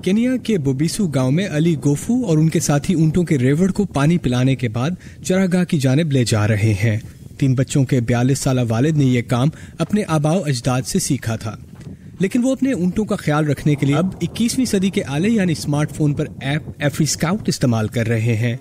Kenya کے بوبیسو گاؤں میں علی گوفو اور ان کے ساتھی اونٹوں کے ریوڑ کو پانی پلانے کے بعد چراگاہ کی جانب لے جا رہے ہیں۔ 3 بچوں کے 42 سالہ والد نے یہ کام اپنے آباء و اجداد سے سیکھا تھا، لیکن وہ اپنے اونٹوں کا خیال رکھنے کے لیے اب 21ویں صدی کے آلے یعنی اسمارٹ فون پر ایپ ایفری اسکاؤٹ استعمال کر رہے ہیں۔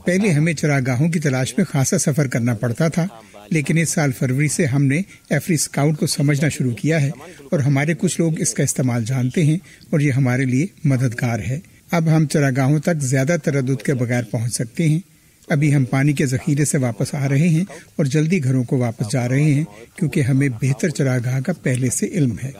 پہلے ہمیں چراگاہوں کی تلاش میں خاصا سفر کرنا پڑتا تھا، لیکن اس سال فروری سے ہم نے ایفری اسکاؤٹ کو سمجھنا شروع کیا ہے اور ہمارے کچھ لوگ اس کا استعمال جانتے ہیں اور یہ ہمارے لیے مددگار ہے۔ اب ہم چراگاہوں تک زیادہ تردد کے بغیر پہنچ سکتے ہیں۔ ابھی ہم پانی کے ذخیرے سے واپس آ رہے ہیں اور جلدی گھروں کو واپس جا رہے ہیں کیونکہ ہمیں بہتر چراگاہ کا پہلے سے علم ہے۔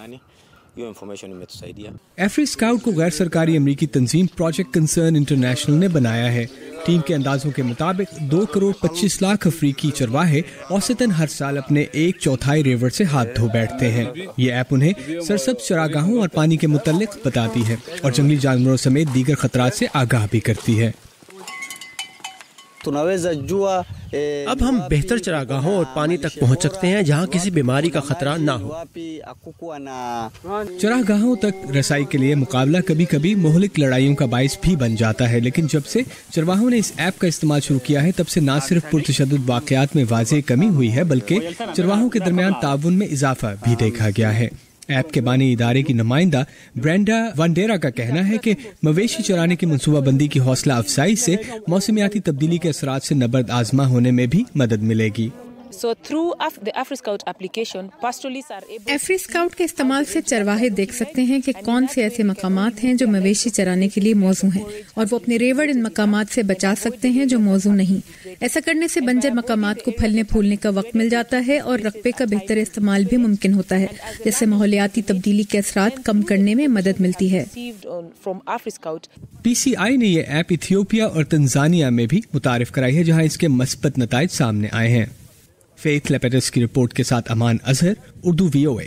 ایفری اسکاؤٹ کو غیر سرکاری امریکی تنظیم پروجیکٹ کنسرن انٹرنیشنل نے بنایا ہے۔ ٹیم کے اندازوں کے مطابق 2 کروڑ 25 لاکھ افریقی چرواہے اوسطاً ہر سال اپنے 1/4 ریور سے ہاتھ دھو بیٹھتے ہیں۔ یہ ایپ انہیں سرسبز چراگاہوں اور پانی کے متعلق بتاتی ہے اور جنگلی جانوروں سمیت دیگر خطرات سے آگاہ بھی کرتی ہے۔ اب ہم بہتر چراگاہوں اور پانی تک پہنچ سکتے ہیں جہاں کسی بیماری کا خطرہ نہ ہو۔ چراگاہوں تک رسائی کے لیے مقابلہ کبھی کبھی مہلک لڑائیوں کا باعث بھی بن جاتا ہے، لیکن جب سے چرواہوں نے اس ایپ کا استعمال شروع کیا ہے تب سے نہ صرف پرتشدد واقعات میں واضح کمی ہوئی ہے بلکہ چرواہوں کے درمیان تعاون میں اضافہ بھی دیکھا گیا ہے۔ ایپ کے بانی ادارے کی نمائندہ برینڈا وانڈیرا کا کہنا ہے کہ مویشی چرانے کی منصوبہ بندی کی حوصلہ افزائی سے موسمیاتی تبدیلی کے اثرات سے نبرد آزما ہونے میں بھی مدد ملے گی۔ ایفری اسکاؤٹ کے استعمال سے چرواہے دیکھ سکتے ہیں کہ کون سے ایسے مقامات ہیں جو مویشی چرانے کے لیے موزوں ہیں اور وہ اپنے ریوڑ ان مقامات سے بچا سکتے ہیں جو موزوں نہیں۔ ایسا کرنے سے بنجر مقامات کو پھلنے پھولنے کا وقت مل جاتا ہے اور رقبے کا بہتر استعمال بھی ممکن ہوتا ہے، جس سے ماحولیاتی تبدیلی کے اثرات کم کرنے میں مدد ملتی ہے۔ PCI نے یہ ایپ ایتھیوپیا اور تنزانیہ میں بھی متعارف کرائی ہے جہاں اس کے مثبت نتائج سامنے آئے ہیں۔ فیتھ لیپیٹس کی رپورٹ کے ساتھ امان اظہر، اردو VOA۔